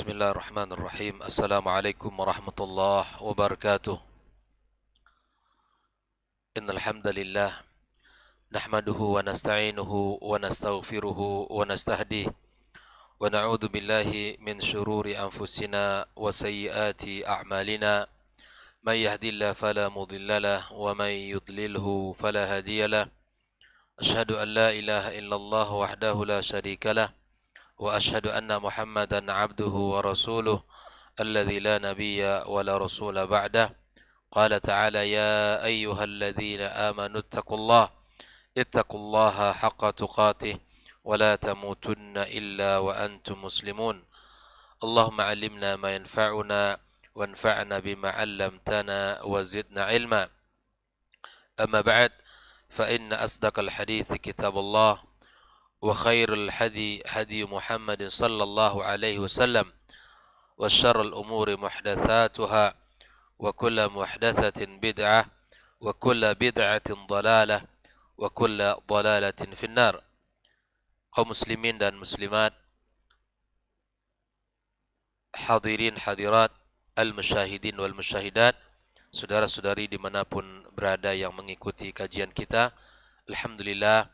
Bismillahirrahmanirrahim. Assalamualaikum warahmatullahi wabarakatuh. Innal hamdalillah nahmaduhu wa nasta'inuhu wa nastaghfiruhu wa nastahdihi wa na'udzu billahi min shururi anfusina wa sayyiati a'malina. May yahdihillahu fala mudilla lahu wa may yudlilhu fala hadiya lahu. Asyhadu an la ilaha illallah wahdahu la syarika lahu wa asyhadu anna Muhammadan abduhu wa rasuluh alladzi la nabiyya wa la rasula ba'dah. Qala ta'ala ya ayyuhalladzina amanu ittaqullaha haqqa tuqatih wa la tamutunna illa wa antum muslimun. Allahumma 'allimna ma yanfa'una wanfa'na bima 'allamtana wa zidna 'ilma. Amma ba'd, fa inna asdaqal hadithi kitabullah wa khairul hadi hadi Muhammadin sallallahu alaihi wasallam wa syarrul umuri muhdatsatuha wa kullu muhdatsatin bid'ah wa kullu bid'atin dhalalah wa kullu dhalalatin finnar. Kaum muslimin dan muslimat, hadirin hadirat, al-musyahidin wal musyahidat, saudara-saudari dimanapun berada yang mengikuti kajian kita, alhamdulillah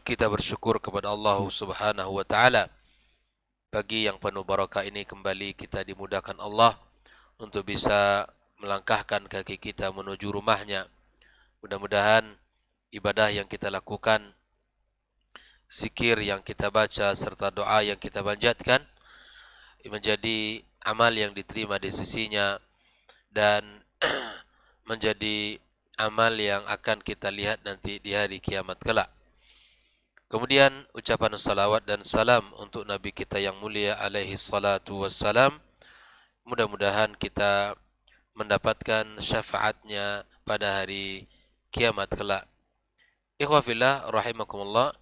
kita bersyukur kepada Allah Subhanahu wa taala. Pagi yang penuh barakah ini kembali kita dimudahkan Allah untuk bisa melangkahkan kaki kita menuju rumahnya. Mudah-mudahan ibadah yang kita lakukan, zikir yang kita baca serta doa yang kita panjatkan menjadi amal yang diterima di sisinya dan menjadi amal yang akan kita lihat nanti di hari kiamat kelak. Kemudian ucapan salawat dan salam untuk Nabi kita yang mulia alaihi salatu wassalam. Mudah-mudahan kita mendapatkan syafaatnya pada hari kiamat kelak. Ikhwah fillah rahimakumullah.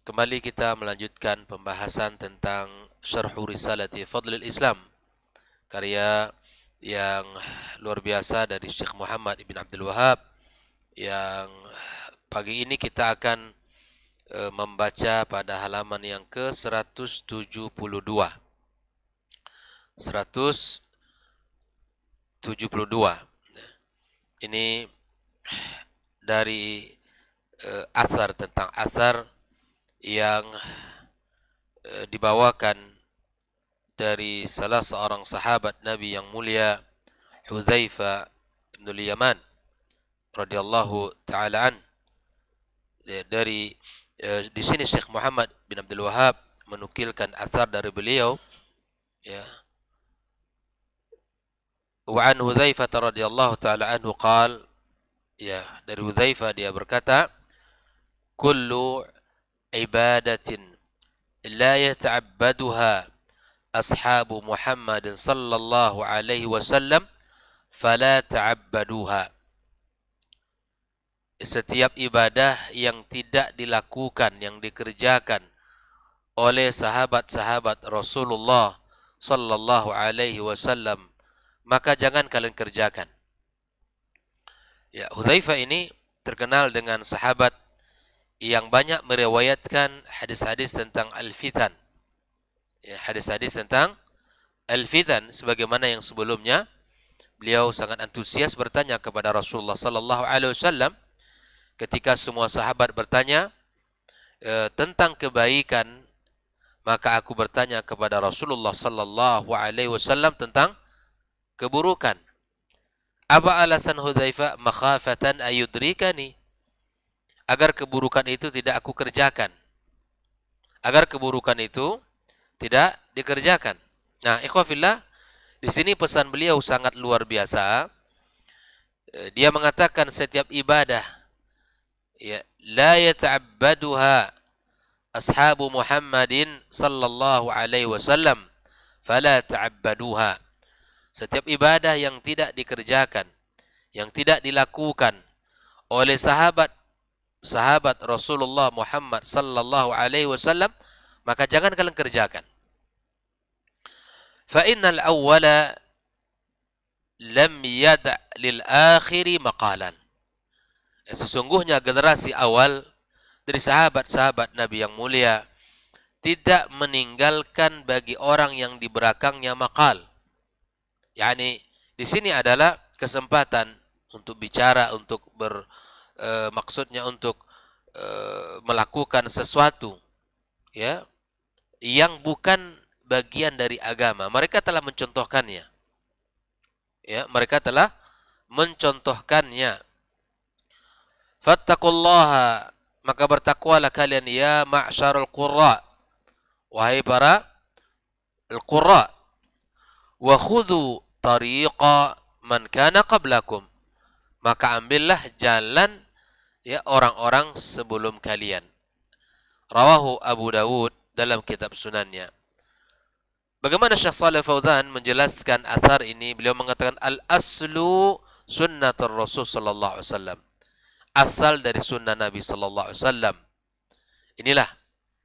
Kembali kita melanjutkan pembahasan tentang Syarhu Risalati Fadlil Islam, karya yang luar biasa dari Syekh Muhammad ibn Abdul Wahab, yang pagi ini kita akan membaca pada halaman yang ke-172. 172. Ini dari athar, tentang athar yang dibawakan dari salah seorang sahabat Nabi yang mulia, Hudzaifah bin Yaman radhiyallahu taala an. Dari di sini Syekh Muhammad bin Abdul Wahab menukilkan athar dari beliau, ya. Wa an Hudzaifah radhiyallahu taala anhu qaal, ya, dari Hudzaifah dia berkata, kullu ibadatin la yata'abbaduha ashabu Muhammadin sallallahu alaihi wasallam fala ta'abbaduha. Setiap ibadah yang tidak dilakukan, yang dikerjakan oleh sahabat-sahabat Rasulullah sallallahu alaihi wasallam, maka jangan kalian kerjakan. Ya, Hudzaifah ini terkenal dengan sahabat yang banyak meriwayatkan hadis-hadis tentang al-fitan. Ya, hadis-hadis tentang al-fitan, sebagaimana yang sebelumnya beliau sangat antusias bertanya kepada Rasulullah sallallahu alaihi wasallam. Ketika semua sahabat bertanya tentang kebaikan, maka aku bertanya kepada Rasulullah sallallahu alaihi wasallam tentang keburukan. Apa alasan Hudzaifah? Makhafatan ayudrikani, agar keburukan itu tidak aku kerjakan. Agar keburukan itu tidak dikerjakan. Nah, ikhwah fillah, di sini pesan beliau sangat luar biasa. Dia mengatakan setiap ibadah, ya, la yata'abbaduha ashabu Muhammadin sallallahu alaihi wasallam fala ta'abbaduha. Setiap ibadah yang tidak dikerjakan, yang tidak dilakukan oleh sahabat Rasulullah Muhammad sallallahu alaihi wasallam, maka jangan kalian kerjakan. Fa innal awwala lam yada' lil akhiri maqalan. Sesungguhnya generasi awal dari sahabat-sahabat Nabi yang mulia tidak meninggalkan bagi orang yang di belakangnya maqal. Yani di sini adalah kesempatan untuk bicara, untuk maksudnya untuk melakukan sesuatu ya yang bukan bagian dari agama. Mereka telah mencontohkannya. Ya, mereka telah mencontohkannya. Fattaqullaha, maka bertakwalah kalian ya ma'syarul qurra, wahai para al-qurra, wa khudhu tariqa man kana qablakum, maka ambillah jalan ya orang-orang sebelum kalian. Rawahu Abu Dawud dalam kitab sunannya. Bagaimana Syekh Shalih Fauzan menjelaskan athar ini? Beliau mengatakan al-aslu sunnatur Rasul sallallahu alaihi wasallam. Asal dari sunnah Nabi sallallahu alaihi wasallam. Inilah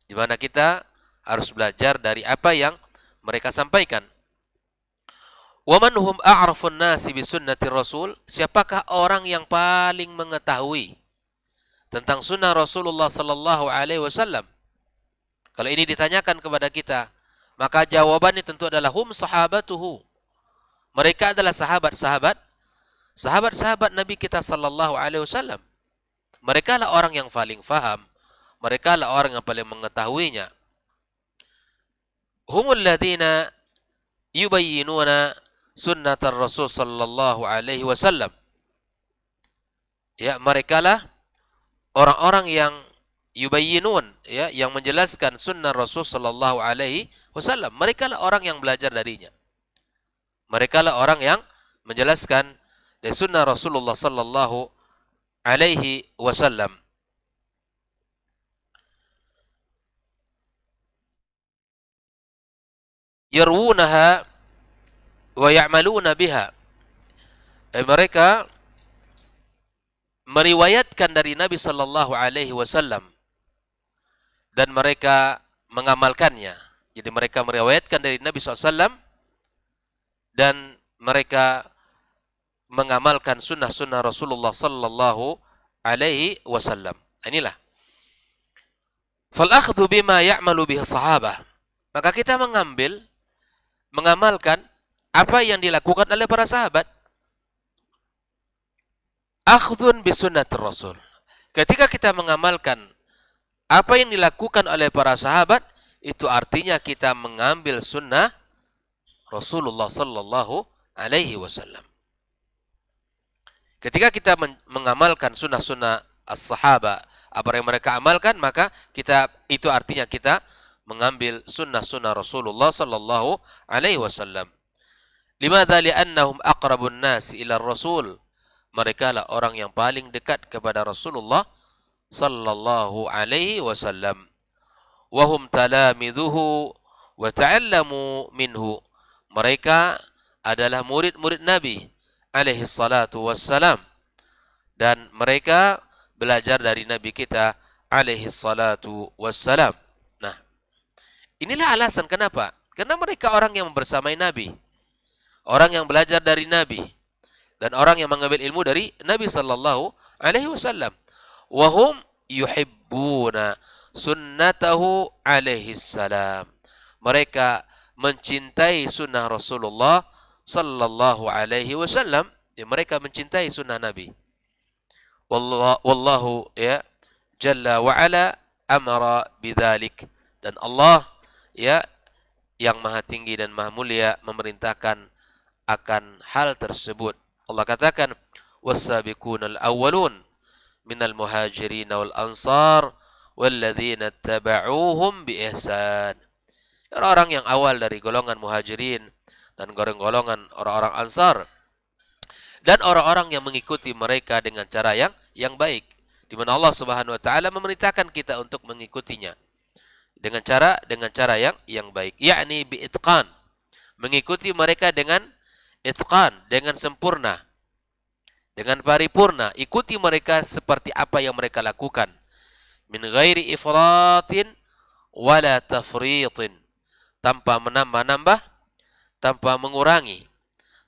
di mana kita harus belajar dari apa yang mereka sampaikan. Wa man hum a'rafun nasi bi sunnati Rasul? Siapakah orang yang paling mengetahui tentang sunnah Rasulullah sallallahu alaihi wasallam? Kalau ini ditanyakan kepada kita, maka jawabannya tentu adalah hum sahabatuhu. Mereka adalah sahabat-sahabat Nabi kita sallallahu alaihi wasallam. Mereka lah orang yang paling faham. Mereka lah orang yang paling mengetahuinya. Humul ladzina yubayyinuna sunnatar Rasul sallallahu alaihi wasallam. Ya, mereka lah orang-orang yang yubayyinun, ya, yang menjelaskan sunnah Rasul sallallahu alaihi wasallam. Mereka lah orang yang belajar darinya. Mereka lah orang yang menjelaskan dari sunnah Rasulullah sallallahu alaihi wasallam. Yarwunaha wa ya'maluna biha. Mereka meriwayatkan dari Nabi sallallahu alaihi wasallam dan mereka mengamalkannya. Jadi mereka meriwayatkan dari Nabi SAW dan mereka mengamalkan sunnah-sunnah Rasulullah sallallahu alaihi wasallam. Inilah. Fal akhdhu bima ya'malu bihi sahabah. Maka kita mengamalkan apa yang dilakukan oleh para sahabat. Akhdhun bi sunnatir Rasul. Ketika kita mengamalkan apa yang dilakukan oleh para sahabat, itu artinya kita mengambil sunnah Rasulullah sallallahu alaihi wasallam. Ketika kita mengamalkan sunnah-sunnah as-sahaba, apa yang mereka amalkan, maka itu artinya kita mengambil sunnah-sunnah Rasulullah sallallahu alaihi wasallam. Limadza li'annahum aqrabun nas ila Rasul. Mereka lah orang yang paling dekat kepada Rasulullah sallallahu alaihi wasallam. Wa hum talamidhuhu wa ta'allamu minhu. Mereka adalah murid-murid Nabi alaihi salatu wassalam, dan mereka belajar dari Nabi kita alaihi salatu wassalam. Nah, inilah alasan kenapa. Karena mereka orang yang bersamai Nabi, orang yang belajar dari Nabi, dan orang yang mengambil ilmu dari Nabi sallallahu alaihi wasallam. Wahum yuhibbuna sunnatahu alaihi salam. Mereka mencintai sunnah Rasulullah sallallahu alaihi wasallam. Ya, mereka mencintai sunnah Nabi. Wallahu ya jalla wa ala amara bidzalik. Dan Allah ya yang maha tinggi dan maha mulia memerintahkan akan hal tersebut. Allah katakan was-sabiqunal awwalun minal muhajirin wal ansar walladzina tabauhum bi ihsan. Orang-orang yang awal dari golongan muhajirin dan golongan orang-orang ansar dan orang-orang yang mengikuti mereka dengan cara yang baik, di mana Allah Subhanahu wa taala memerintahkan kita untuk mengikutinya dengan cara yang baik, yakni bi itqan. Mengikuti mereka dengan itqan, dengan sempurna, dengan paripurna. Ikuti mereka seperti apa yang mereka lakukan. Min ghairi ifratin wala tafritin. Tanpa menambah-nambah, tanpa mengurangi,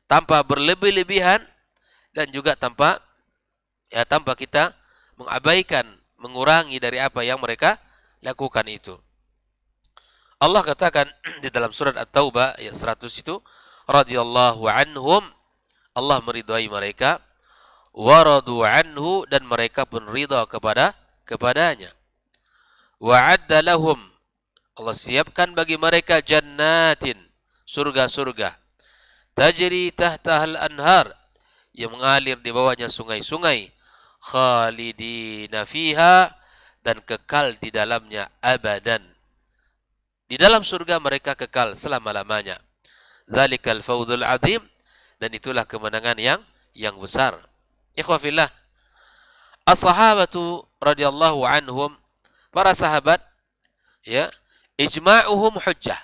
tanpa berlebih-lebihan, dan juga tanpa kita mengabaikan, mengurangi dari apa yang mereka lakukan itu. Allah katakan di dalam surat At-Taubah ayat 100 itu, radhiyallahu anhum, Allah meridhai mereka, waradu anhu, dan mereka pun ridha kepadanya. Wa'adda lahum, Allah siapkan bagi mereka jannatin, surga-surga, tajri tahtahal anhar, yang mengalir di bawahnya sungai-sungai, khalidina fiha, dan kekal di dalamnya abadan. Di dalam surga mereka kekal selama-lamanya. Dzalikal fawzul azim, dan itulah kemenangan yang besar. Ikhwafillah, as-sahabatu radhiyallahu anhum, para sahabat, ya, ijma'uhum hujjah.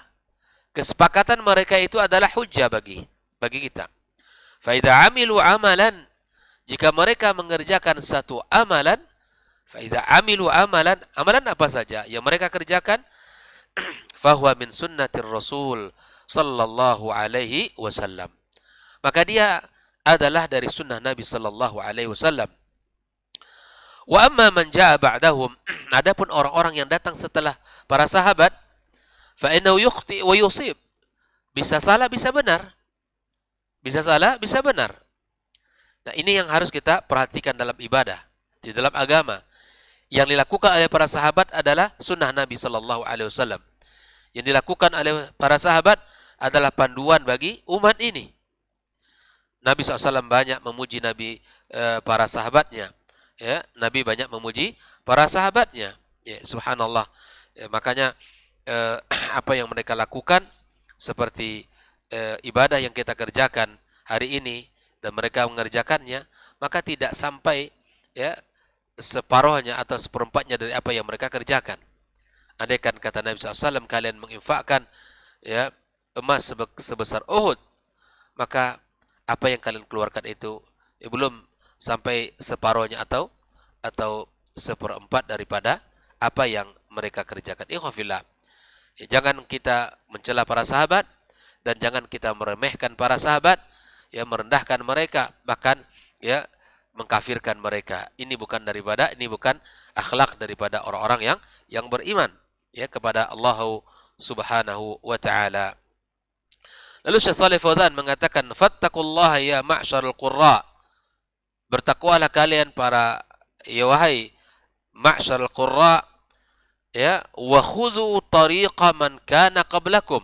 Kesepakatan mereka itu adalah hujjah bagi kita. Fa idza amilu amalan, jika mereka mengerjakan satu amalan, fa idza amilu amalan, amalan apa saja yang mereka kerjakan, fahuwa min sunnatir rasul sallallahu alaihi wasallam, maka dia adalah dari sunnah Nabi sallallahu alaihi wasallam. Wa amma man jaa ba'dahum, adapun orang-orang yang datang setelah para sahabat, fa innahu yukhti wa yusib, bisa salah bisa benar, bisa salah bisa benar. Nah, ini yang harus kita perhatikan dalam ibadah, di dalam agama. Yang dilakukan oleh para sahabat adalah sunnah Nabi sallallahu alaihi wasallam. Yang dilakukan oleh para sahabat adalah panduan bagi umat ini. Nabi SAW banyak memuji para sahabatnya. Ya, Nabi banyak memuji para sahabatnya. Ya, subhanallah. Ya, makanya apa yang mereka lakukan seperti ibadah yang kita kerjakan hari ini dan mereka mengerjakannya, maka tidak sampai ya separuhnya atau seperempatnya dari apa yang mereka kerjakan. Andaikan kata Nabi SAW, kalian menginfakkan ya emas sebesar Uhud, maka apa yang kalian keluarkan itu belum sampai separuhnya atau seperempat daripada apa yang mereka kerjakan. Ikhwafillah, ya, jangan kita mencela para sahabat dan jangan kita meremehkan para sahabat, ya, merendahkan mereka, bahkan ya mengkafirkan mereka. Ini bukan akhlak daripada orang-orang yang beriman ya kepada Allah Subhanahu wa taala. Lalu Syekh Shalih Fauzan mengatakan, fattaqullaha ya ma'syarul qurra, bertakwalah kalian para wahai ma'syarul qurra, ya, wa khudhu tariqa man kana qablakum,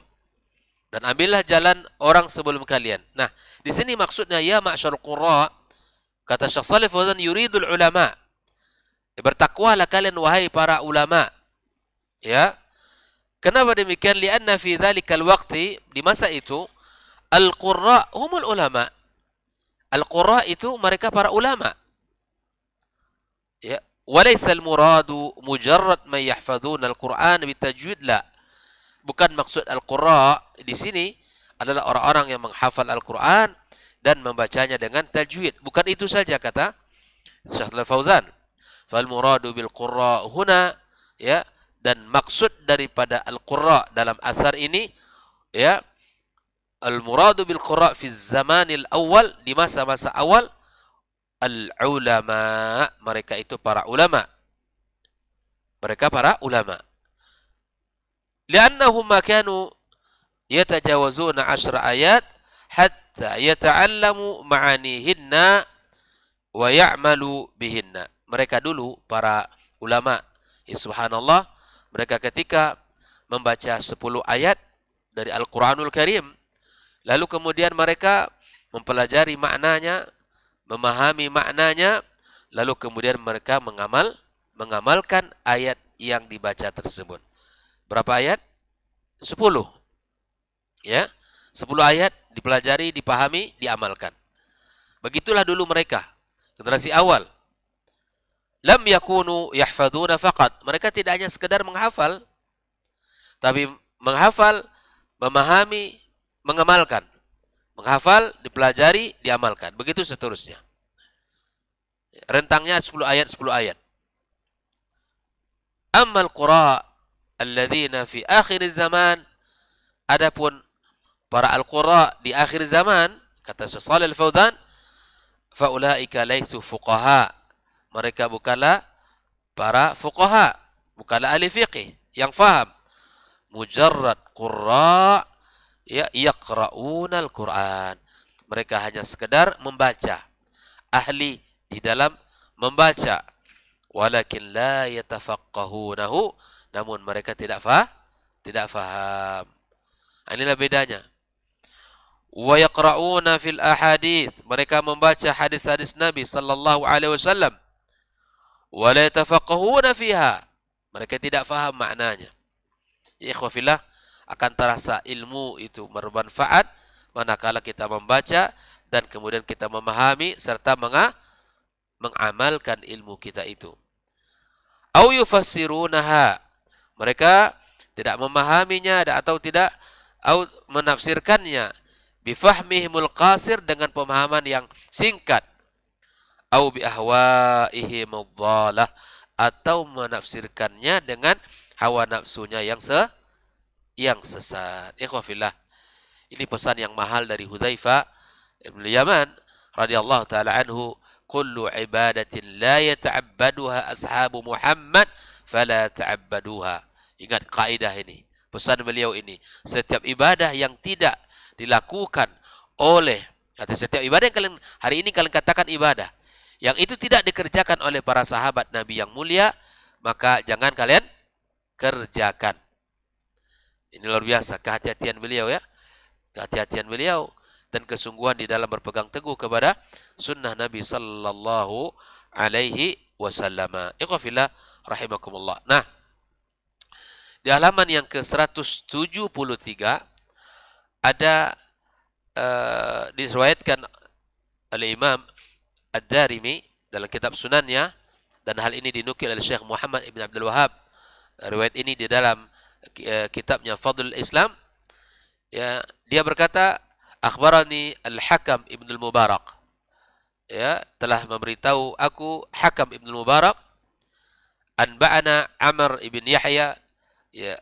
dan ambillah jalan orang sebelum kalian. Nah, di sini maksudnya ya ma'syarul qurra, kata Syekh Shalih Fauzan, yuridul ulama, bertakwalah kalian wahai para ulama. Ya, kenapa demikian? Lianna fi dzalikal waqti, di masa itu, al-qurra humul ulama. Al-qurra itu mereka para ulama. Ya, walaysa al-muradu mujarrad man yahfazuna al-Qur'an bitajwid, la. Bukan maksud al-qurra di sini adalah orang-orang yang menghafal Al-Qur'an dan membacanya dengan tajwid. Bukan itu saja, kata Syekh Al-Fauzan. Fal muradu bil qurra huna, ya, dan maksud daripada al-qurra dalam asar ini, ya, al-muradu bil qurra fi zamanil awal, di masa-masa awal, al-ulama, mereka itu para ulama. Mereka para ulama. Li'annahum ma kanu yatajawazuna 10 ayat hatta yata'allamu ma'anihinna wa ya'malu bihinna. Mereka dulu para ulama, ya subhanallah, mereka ketika membaca 10 ayat dari Al-Quranul Karim, lalu kemudian mereka mempelajari maknanya, memahami maknanya, lalu kemudian mereka mengamalkan ayat yang dibaca tersebut. Berapa ayat? 10. Ya, 10 ayat dipelajari, dipahami, diamalkan. Begitulah dulu mereka, generasi awal. Lam yakunu yahfadzuna faqat. Mereka tidak hanya sekedar menghafal, tapi menghafal, memahami, mengamalkan. Menghafal, dipelajari, diamalkan. Begitu seterusnya. Rentangnya 10 ayat, 10 ayat. Ammal qura alladzina fi akhir zaman, adapun para al-qura di akhir zaman, kata Syekh Shalih Al-Fauzan, faulaika laisu fuqaha, mereka bukanlah para fuqaha, bukanlah ahli fiqih yang faham. mujarrad qurra ya yaqra'una al-Qur'an. Mereka hanya sekedar membaca, ahli di dalam membaca. Walakin la yatafaqqahunahu, namun mereka tidak faham. Inilah bedanya. Wa yaqra'una fil ahadits, mereka membaca hadis-hadis Nabi sallallahu alaihi wasallam. Wa la yatafaqqahuna fiha, mereka tidak faham maknanya. Ya ikhwah fillah, akan terasa ilmu itu bermanfaat manakala kita membaca dan kemudian kita memahami serta mengamalkan ilmu kita itu. Au yufassirunaha, mereka tidak memahaminya atau tidak menafsirkannya bifahmihimul qasir, dengan pemahaman yang singkat. Au bi ahwaihim dhalah, atau menafsirkannya dengan hawa nafsunya yang sesat. Ikhwah fillah, ini pesan yang mahal dari Hudzaifah bin Yaman radhiyallahu taala anhu, kullu ibadatin la yata'abbaduha ashabu Muhammad fala ta'abbaduha. Ingat kaidah ini, pesan beliau ini, setiap ibadah yang tidak dilakukan oleh, atau setiap ibadah yang kalian hari ini kalian katakan ibadah, yang itu tidak dikerjakan oleh para sahabat Nabi yang mulia, maka jangan kalian kerjakan. Ini luar biasa kehati-hatian beliau ya. Kehati-hatian beliau dan kesungguhan di dalam berpegang teguh kepada sunnah Nabi sallallahu alaihi wasallam. Ikhwah fillah rahimakumullah. Nah, di halaman yang ke-173 ada diriwayatkan oleh Imam Ad-Darimi dalam kitab Sunannya, dan hal ini dinukil oleh Syekh Muhammad ibn Abdul Wahab. Riwayat ini di dalam kitabnya Fadlul Islam. Ya, dia berkata, akhbarani Al-Hakam ibn al-Mubarak. Ya, telah memberitahu aku Hakam ibn al-Mubarak. Anba'ana Amr ibn Yahya. Ya,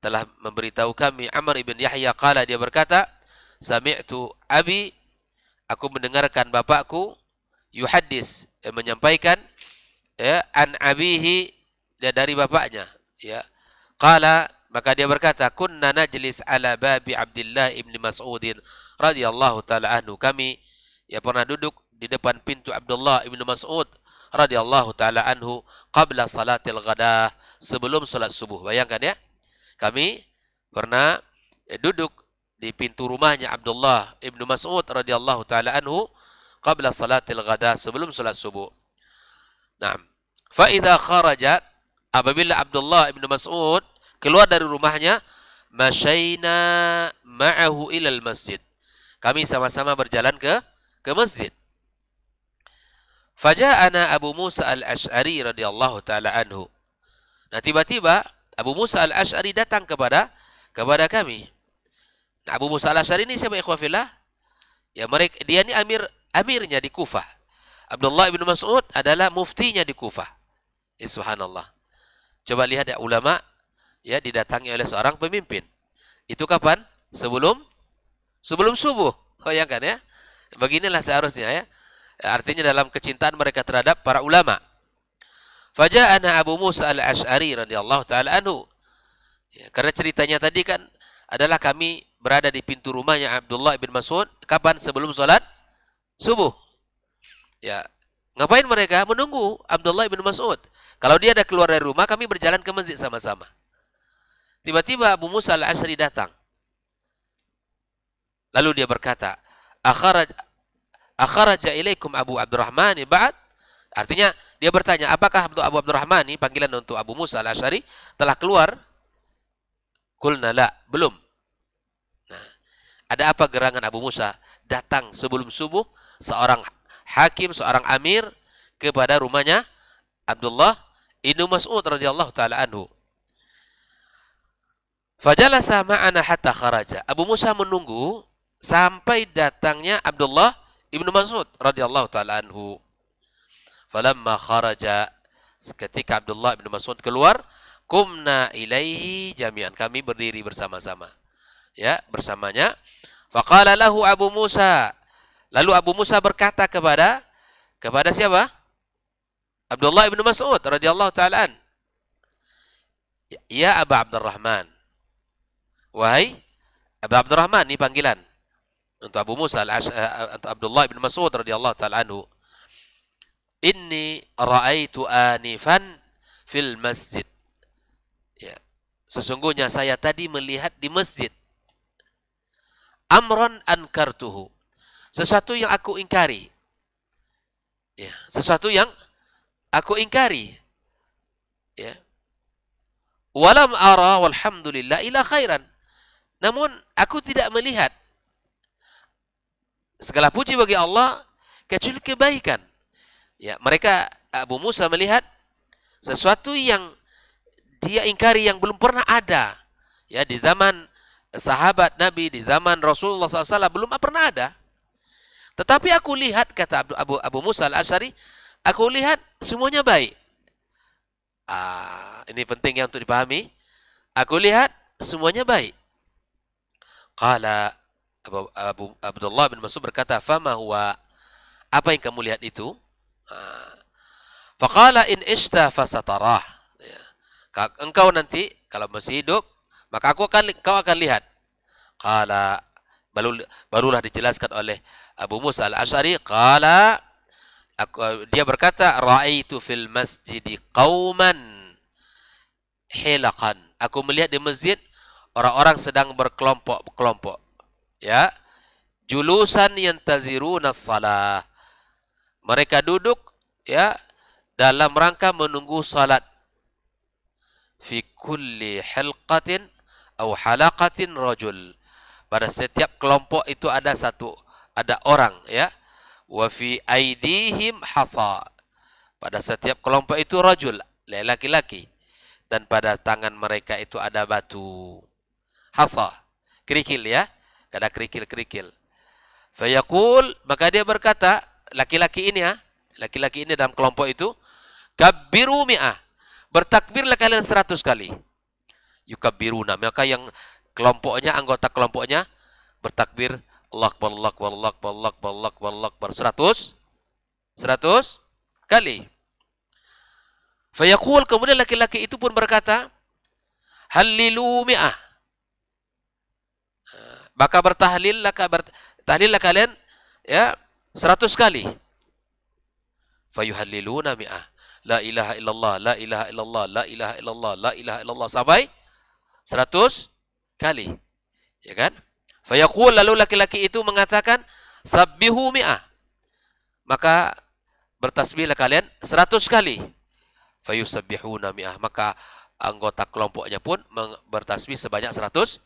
telah memberitahu kami Amr ibn Yahya, qala, dia berkata, sami'tu abi, aku mendengarkan bapakku, yuhaddis, menyampaikan, ya, an abihi, dia dari bapaknya, ya. Qala, maka dia berkata, kunna najlis ala babi Abdullah ibn Mas'udin radhiyallahu taala anhu, kami ya pernah duduk di depan pintu Abdullah ibn Mas'ud radhiyallahu taala anhu qabla salatil ghadah, sebelum salat subuh. Bayangkan ya, kami pernah duduk di pintu rumahnya Abdullah ibn Mas'ud radhiyallahu taala anhu qabla salatil ghadah, sebelum salat subuh. Naam. Fa idza kharaja, apabila Abdullah ibn Mas'ud keluar dari rumahnya, masyaina ma'ahu ilal masjid, kami sama-sama berjalan ke masjid. Faja'ana Abu Musa al-Ash'ari radhiyallahu taala anhu. Nah, tiba-tiba Abu Musa al-Ash'ari datang kepada kami. Nah, Abu Musa al-Ash'ari ini siapa ikhwah fillah? Ya, dia ini amirnya di Kufah. Abdullah ibn Mas'ud adalah muftinya di Kufah. Ya, subhanallah. Coba lihat ya, ulama ya didatangi oleh seorang pemimpin. Itu kapan? Sebelum subuh. Bayangkan ya. Beginilah seharusnya ya. Artinya dalam kecintaan mereka terhadap para ulama. Faja'ana Abu Musa al-Ash'ari radhiyallahu taala anhu. Ya, karena ceritanya tadi kan adalah kami berada di pintu rumahnya Abdullah bin Mas'ud kapan? Sebelum salat subuh. Ya, ngapain mereka? Menunggu Abdullah bin Mas'ud. Kalau dia ada keluar dari rumah, kami berjalan ke masjid sama-sama. Tiba-tiba Abu Musa al-Ash'ari datang. Lalu dia berkata, akharaja ilaikum Abu Abdurrahman ba'd? Artinya dia bertanya, apakah untuk Abu Abdurrahman, ini panggilan untuk Abu Musa al-Ash'ari, telah keluar? Qulna la, belum. Nah, ada apa gerangan Abu Musa datang sebelum subuh, seorang hakim, seorang amir, kepada rumahnya Abdullah ibn Mas'ud radhiyallahu taala anhu. Fajalasa ma'ana hatta kharaja. Abu Musa menunggu sampai datangnya Abdullah ibn Mas'ud radhiyallahu taala anhu. Falamma kharaja, ketika Abdullah ibn Mas'ud keluar, kumna ilaihi jami'an, kami berdiri bersama-sama. Ya, bersamanya. Faqala lahu Abu Musa. Lalu Abu Musa berkata kepada siapa? Abdullah ibn Mas'ud radhiyallahu taala an. Ya Aba Abdurrahman. wahai Abu Abdurrahman, ini panggilan untuk Abu Musa untuk Abdullah bin Mas'ud radhiyallahu taala anhu. Inni ra'aitu anifan fil masjid. Ya. Sesungguhnya saya tadi melihat di masjid. Amran ankartuhu. Sesuatu yang aku ingkari. Ya, sesuatu yang aku ingkari. Ya. Walam ara walhamdulillah ila khairan. Namun aku tidak melihat segala puji bagi Allah kecuali kebaikan. Ya, mereka Abu Musa melihat sesuatu yang dia ingkari yang belum pernah ada. Ya, di zaman sahabat Nabi, di zaman Rasulullah SAW belum pernah ada. Tetapi aku lihat, kata Abu Musa al-Asy'ari, aku lihat semuanya baik. Ini penting ya untuk dipahami. Aku lihat semuanya baik. Qala Abdullah bin Mas'ud berkata, "Fama huwa?" Apa yang kamu lihat itu? Faqala in ishta fasatarah. Ya. Engkau nanti kalau masih hidup, maka kau akan lihat. Qala barulah dijelaskan oleh Abu Musa al-Asy'ari, qala dia berkata, ra'aitu fil masjidi qauman hilaqan. Aku melihat di masjid orang-orang sedang berkelompok-kelompok. Ya. Julusan yantaziruna shalah. Mereka duduk ya dalam rangka menunggu salat. Fi kulli halqatin atau halaqatin rajul. Pada setiap kelompok itu ada orang ya. Wa fi aidihim hasa. Pada setiap kelompok itu rajul, laki-laki. Dan pada tangan mereka itu ada batu. Hasa, kerikil ya. Ada kerikil-kerikil. Fayaqul, maka dia berkata, laki-laki ini dalam kelompok itu, kabbiru mi'ah. Bertakbirlah kalian 100 kali. Yukabbiruna, maka yang anggota kelompoknya bertakbir Allah Akbar, Allah Akbar, Allah Akbar, Allah Akbar, Allah Akbar, Allah Akbar 100 kali. Fayaqul, kemudian laki-laki itu pun berkata, hallilu mi'ah. Maka tahlillah kalian ya 100 kali. Fayuhalliluna mi'ah. La ilaha illallah, la ilaha illallah, la ilaha illallah, la ilaha illallah sampai 100 kali. Ya kan? Fayaqul, lalu laki-laki itu mengatakan sabbihu mi'ah. Maka bertasbihlah kalian 100 kali. Fayusabbihuna mi'ah. Maka anggota kelompoknya pun bertasbih sebanyak 100.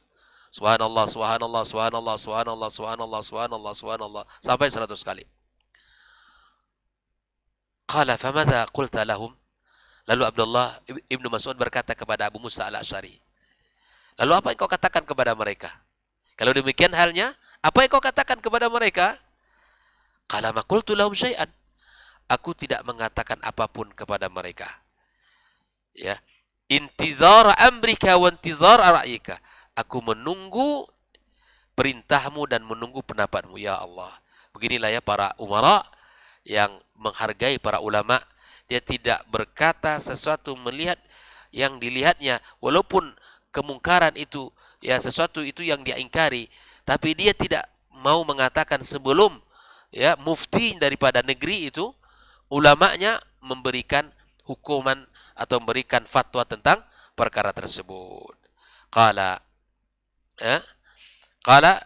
Subhanallah, subhanallah, subhanallah, subhanallah, subhanallah, subhanallah, subhanallah sampai 100 kali. Qala famadha qulta lahum? Lalu Abdullah Ibnu Mas'ud berkata kepada Abu Musa al-Asy'ari, lalu apa yang kau katakan kepada mereka? Kalau demikian halnya, apa yang kau katakan kepada mereka? Qala ma qultu lahum syai'an. Aku tidak mengatakan apapun kepada mereka. Ya. Intizar amrika wa intizar ra'yika. Aku menunggu perintahmu dan menunggu pendapatmu, ya Allah. Beginilah ya para umara yang menghargai para ulama. Dia tidak berkata sesuatu melihat yang dilihatnya, walaupun kemungkaran itu, ya sesuatu itu yang dia ingkari, tapi dia tidak mau mengatakan sebelum ya mufti daripada negeri itu, ulamanya memberikan hukuman atau memberikan fatwa tentang perkara tersebut.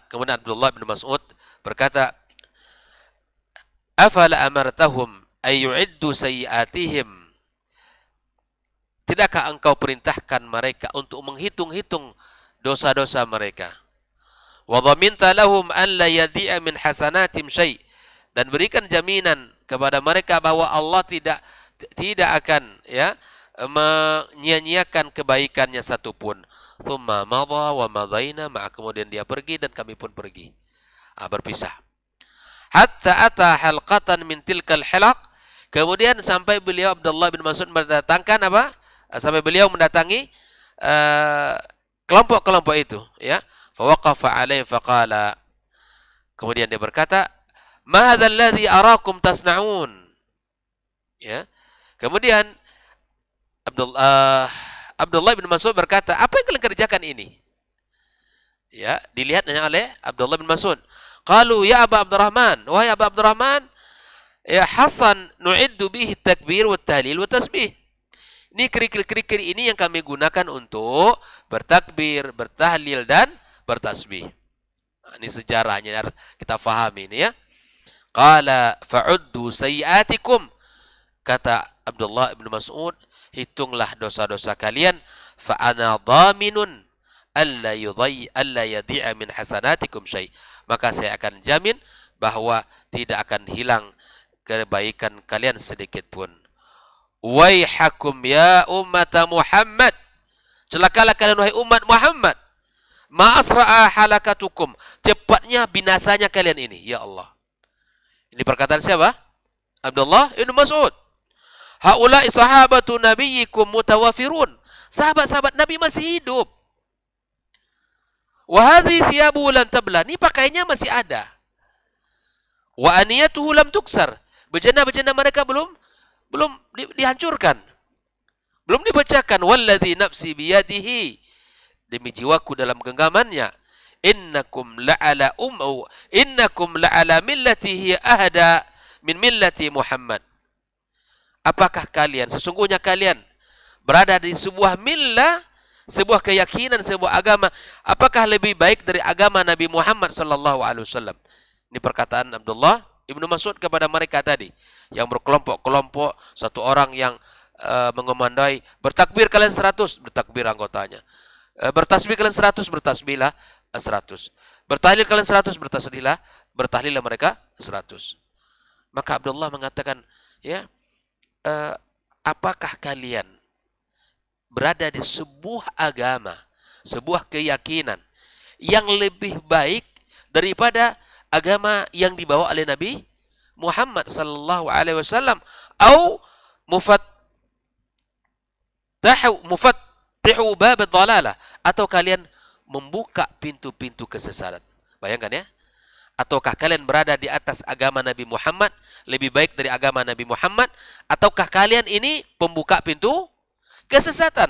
Kemudian Abdullah bin Mas'ud berkata, afala amartahum ay yu'iddu sayyi'atihim. Tidakkah engkau perintahkan mereka untuk menghitung-hitung dosa-dosa mereka? Wa dhaminta lahum an la yadi'a min hasanatim syai', dan berikan jaminan kepada mereka bahwa Allah tidak akan ya menyia-nyiakan kebaikannya satupun. Thumma madha wa madaina, maka kemudian dia pergi dan kami pun pergi. Berpisah. Hatta ata halqatan min tilkal hilaq. Kemudian sampai beliau Abdullah bin Mas'ud mendatangkan apa? Sampai beliau mendatangi kelompok-kelompok itu, ya. Fa waqafa alaihi faqala. Kemudian dia berkata, "Ma hadzal ladzi arakum tasna'un?" Ya. Kemudian Abdullah bin Mas'ud berkata, apa yang kalian kerjakan ini? Ya, dilihatnya oleh Abdullah bin Mas'ud. Qalu ya Aba Abdurrahman, wahai Aba Abdurrahman, ya Hasan nu'iddu bihi takbir wa tahlil wa tasbih. Ini kerikil-kerikil ini yang kami gunakan untuk bertakbir, bertahlil dan bertasbih. Nah, ini sejarahnya kita fahami ini ya. Qala fa'uddu sayyi'atikum. Kata Abdullah bin Mas'ud, hitunglah dosa-dosa kalian, fa ana dhaminun alla yadhi'a min hasanatikum syai'. Maka saya akan jamin bahwa tidak akan hilang kebaikan kalian sedikit pun. Waihakum ya ummat Muhammad. Celakalah kalian wahai umat Muhammad. Ma asra'a halakatukum. Cepatnya binasanya kalian ini, ya Allah. Ini perkataan siapa? Abdullah bin Mas'ud. Haula'i sahabatu nabiyyikum mutawafirun. Sahabat-sahabat Nabi masih hidup. Wa hadhihi thiyabu lam tabla. Ini pakaiannya masih ada. Wa aniyatuhu lam tuksar. Bejana-bejana mereka belum dihancurkan. Belum dibacakan. Walladhi nafsi biyadihi. Demi jiwaku dalam genggamannya. Innakum la'ala millatihi ahda min millati Muhammad. Apakah kalian, sesungguhnya kalian berada di sebuah millah, sebuah keyakinan, sebuah agama, apakah lebih baik dari agama Nabi Muhammad sallallahu alaihi wasallam? Ini perkataan Abdullah Ibnu Mas'ud kepada mereka tadi, yang berkelompok-kelompok, satu orang yang mengomandai, bertakbir kalian 100, bertakbir anggotanya. Bertasbih kalian 100, bertasbihlah 100. Bertahlil kalian 100, bertahlillah mereka 100. Maka Abdullah mengatakan, ya, apakah kalian berada di sebuah agama, sebuah keyakinan yang lebih baik daripada agama yang dibawa oleh Nabi Muhammad sallallahu alaihi wasallam, atau mufattihu bab ad-dhalalah, atau kalian membuka pintu-pintu kesesatan. Bayangkan ya. Ataukah kalian berada di atas agama Nabi Muhammad, lebih baik dari agama Nabi Muhammad, ataukah kalian ini pembuka pintu kesesatan?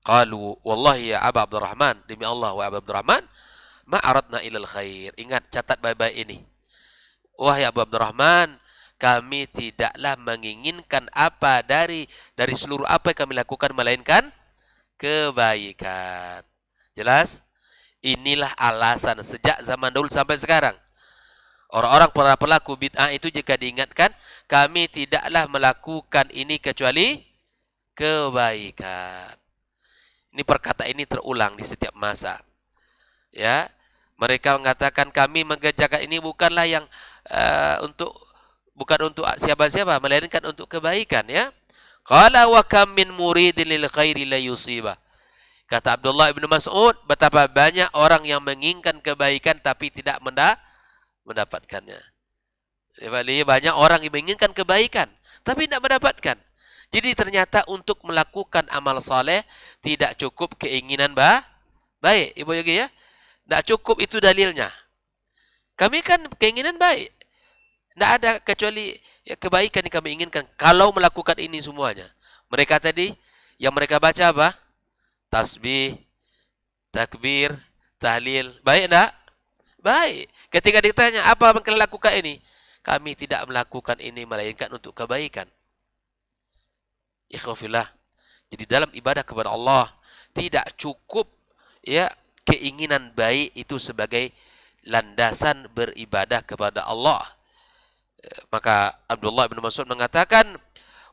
Qalu wallahi ya Aba Abdurrahman, demi Allah wa Aba Abdurrahman, ma aradna ilal khair. Ingat, catat baik-baik ini. Wahai Abu Abdurrahman, kami tidaklah menginginkan apa dari seluruh apa yang kami lakukan melainkan kebaikan. Jelas? Inilah alasan sejak zaman dahulu sampai sekarang. Orang-orang para pelaku bid'ah itu jika diingatkan, kami tidaklah melakukan ini kecuali kebaikan. Ini perkataan ini terulang di setiap masa. Ya, mereka mengatakan kami mengerjakan ini bukanlah yang bukan untuk siapa-siapa, melainkan untuk kebaikan, ya. Qala wa kam min muridin lil khairi la yusibah. Kata Abdullah bin Mas'ud, betapa banyak orang yang menginginkan kebaikan tapi tidak mendapatkannya. Banyak orang yang menginginkan kebaikan tapi tidak mendapatkan. Jadi ternyata untuk melakukan amal saleh tidak cukup keinginan baik. Ibu Yogi ya, tidak cukup itu dalilnya. Kami kan keinginan baik. Tidak ada kecuali ya, kebaikan yang kami inginkan kalau melakukan ini semuanya. Mereka tadi yang mereka baca apa? Tasbih, takbir, tahlil. Baik enggak? Baik. Ketika ditanya, apa yang kalian lakukan ini? Kami tidak melakukan ini melainkan untuk kebaikan. Ikhwafillah. Jadi dalam ibadah kepada Allah tidak cukup ya keinginan baik itu sebagai landasan beribadah kepada Allah. Maka Abdullah bin Mas'ud mengatakan,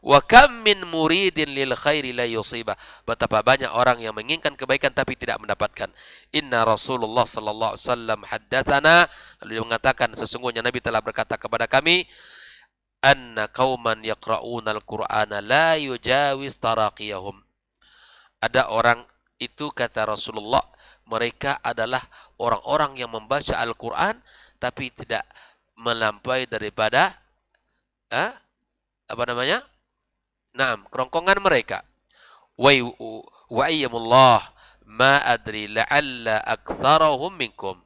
wa kam min muridin lil khairi la yusibah. Betapa banyak orang yang menginginkan kebaikan tapi tidak mendapatkan. Inna Rasulullah sallallahu alaihi wasallam haddatsana, lalu dia mengatakan sesungguhnya Nabi telah berkata kepada kami, anna qauman yaqra'una al-Qur'ana la yujawiz taraqiyahum. Ada orang itu, kata Rasulullah, mereka adalah orang-orang yang membaca Al-Qur'an tapi tidak melampaui daripada kerongkongan mereka. Wa ayyamullah ma adri la'alla aktsarahum minkum.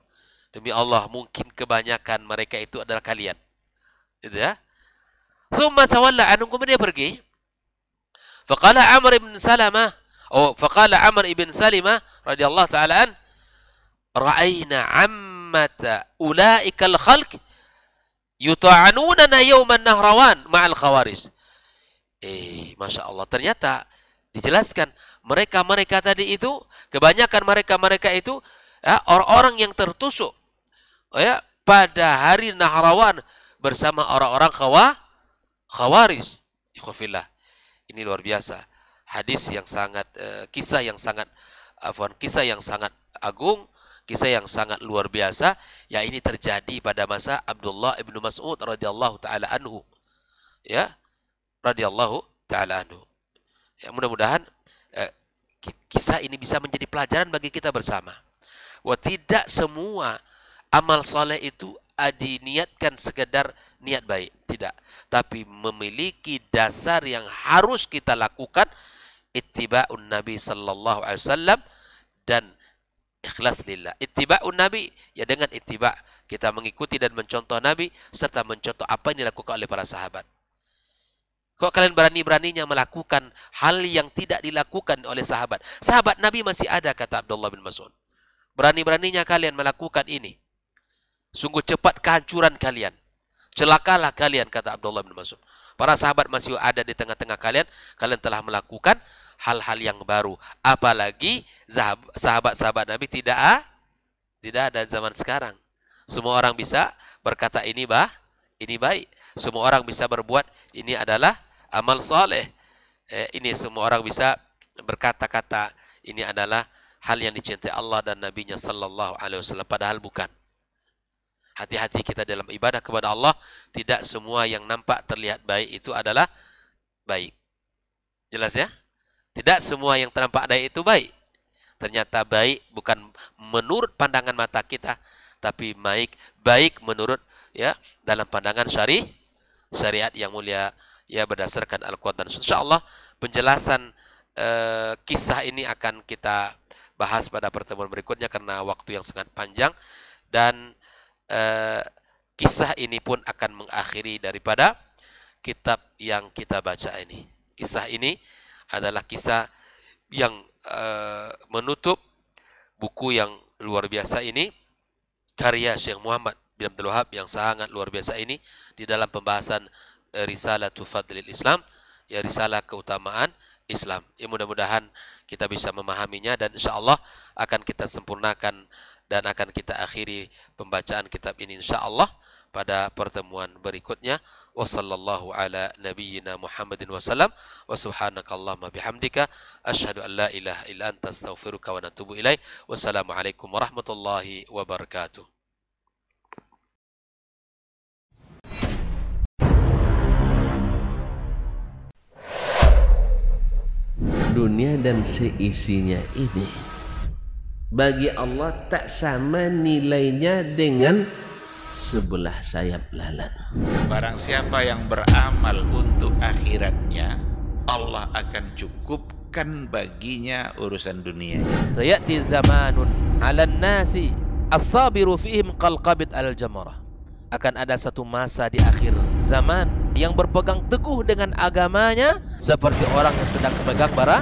Demi Allah, mungkin kebanyakan mereka itu adalah kalian. Gitu ya. Tsumma tawalla anhum, kemudian dia pergi. Faqala Amr ibn Salimah radhiyallahu ta'ala an, ra'ayna ammata ulaikal khalq yuta'anunana yawman nahrawan ma'al khawarij. Masya Allah, ternyata dijelaskan mereka-mereka tadi itu, kebanyakan mereka-mereka itu ya, orang-orang yang tertusuk ya, pada hari Nahrawan bersama orang-orang Khawarij. Ikhwafillah, ini luar biasa. Hadis yang sangat, kisah yang sangat agung, kisah yang sangat luar biasa. Ya, ini terjadi pada masa Abdullah ibnu Mas'ud radhiyallahu taala anhu. Ya, radhiyallahu taala anhu. Ya, mudah-mudahan kisah ini bisa menjadi pelajaran bagi kita bersama. Wah, tidak semua amal soleh itu diniatkan sekedar niat baik, tidak. Tapi memiliki dasar yang harus kita lakukan, ittiba'un Nabi sallallahu alaihi wasallam dan ikhlas lillah. Ittiba'un Nabi, ya dengan ittiba' kita mengikuti dan mencontoh Nabi serta mencontoh apa yang dilakukan oleh para sahabat. Kok kalian berani-beraninya melakukan hal yang tidak dilakukan oleh sahabat? Sahabat Nabi masih ada, kata Abdullah bin Mas'ud. Berani-beraninya kalian melakukan ini. Sungguh cepat kehancuran kalian. Celakalah kalian, kata Abdullah bin Mas'ud. Para sahabat masih ada di tengah-tengah kalian. Kalian telah melakukan hal-hal yang baru. Apalagi sahabat-sahabat Nabi tidak ada zaman sekarang. Semua orang bisa berkata ini baik. Semua orang bisa berbuat ini adalah amal soleh. Ini semua orang bisa berkata-kata ini adalah hal yang dicintai Allah dan Nabi-Nya sallallahu alaihi wasallam, padahal bukan. Hati-hati kita dalam ibadah kepada Allah. Tidak semua yang nampak terlihat baik itu adalah baik. Jelas ya? Tidak semua yang nampak baik itu baik. Ternyata baik bukan menurut pandangan mata kita, tapi baik menurut ya dalam pandangan syariat yang mulia ya berdasarkan Al-Quran dan Sunnah. Insyaallah penjelasan kisah ini akan kita bahas pada pertemuan berikutnya karena waktu yang sangat panjang, dan kisah ini pun akan mengakhiri daripada kitab yang kita baca ini. Kisah ini adalah kisah yang menutup buku yang luar biasa ini, karya Syekh Muhammad bin Abdul Wahab yang sangat luar biasa ini, di dalam pembahasan Risalatu Fadlil Islam, ya risalah keutamaan Islam. Ya, mudah-mudahan kita bisa memahaminya dan insyaallah akan kita sempurnakan dan akan kita akhiri pembacaan kitab ini insyaallah pada pertemuan berikutnya. Wassallallahu ala nabiyyina Muhammadin wasallam wa subhanakallahumma bihamdika asyhadu an la ilaha illa anta astaghfiruka wa atubu ilaik. Wassalamualaikum warahmatullahi wabarakatuh. Dunia dan seisinya ini bagi Allah tak sama nilainya dengan sebelah sayap lalat. Barang siapa yang beramal untuk akhiratnya, Allah akan cukupkan baginya urusan dunia. Sayati zamanun 'alan nasi as-sabiru fihim qalqabit al-jamarah. Akan ada satu masa di akhir zaman yang berpegang teguh dengan agamanya seperti orang yang sedang memegang bara